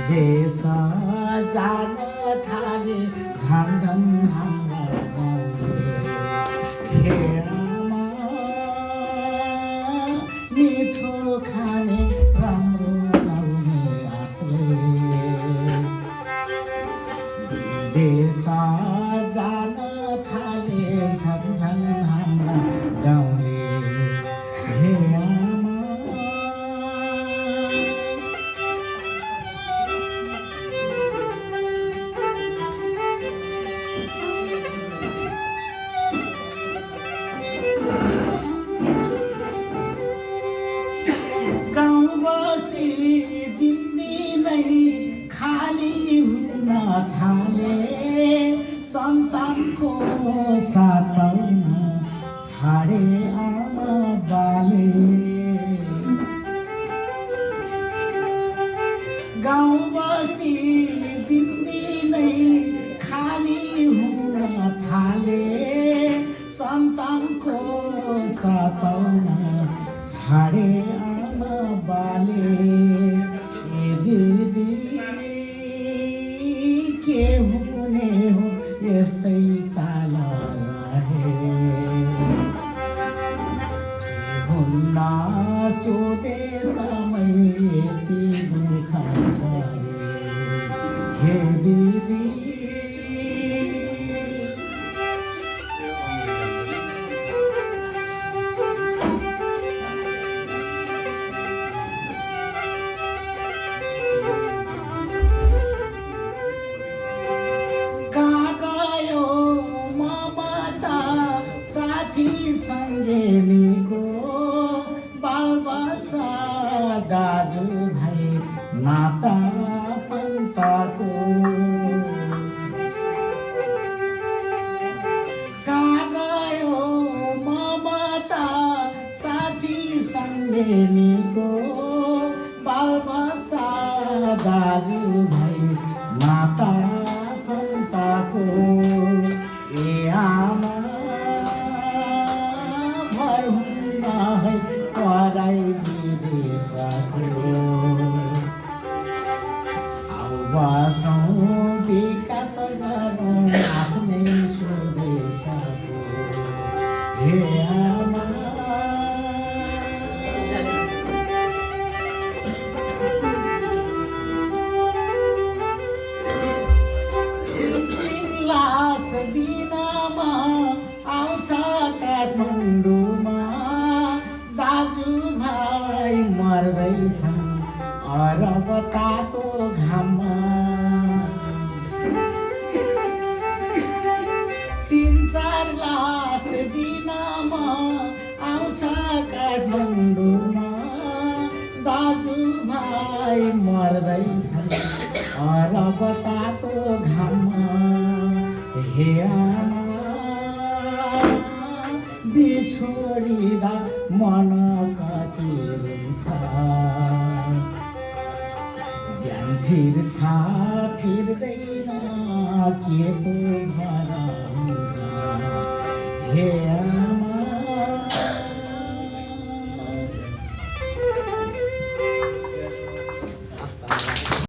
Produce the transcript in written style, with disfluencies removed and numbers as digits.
देश जान थाले झन्झन हाम्रा गाउँले हे आमा मिठो खाने राम्रो लाउने आशले विदेश जान थाले झन्झन हाम्रा गाउँले हे आमा गाउँ बस्ती दिनदिनै खाली हुन थाले सन्तानको साथ पाउन छाडे आमा बाले गाउँ बस्ती दिनदिनै खाली हुन थाले सन्तानको साथ पाउन छाडे आमा बाले ए दिदी के हुने हो यस्तै चाल रहे हुन्न सोधे समय यति दुःख गरे हे दिदी सङ्गेनीको बालबच्चा दाजुभाइ नाता पन्तको कहाँ गयो ममता साथी सङ्गेनीको बालबच्चा दाजुभाइ नाता पन्तको ए आमा पराई विदेशको आउ बसौँ विकास गरौँ आफ्नै स्वदेशको हे आमा लास दिनमा आउँछ काठमाडौँमा दाजुभाइ मर्दैछन् अरब तातो घाममा 3-4 लास दिनमा आउँछ काठमाडौँमा दाजुभाइ मर्दैछन् अरब तातो घाममा हे आमा बिछोडिदा मन कति रुन्छ ज्यान फिर्छ फिर्दैन के पो भर हुन्छ हे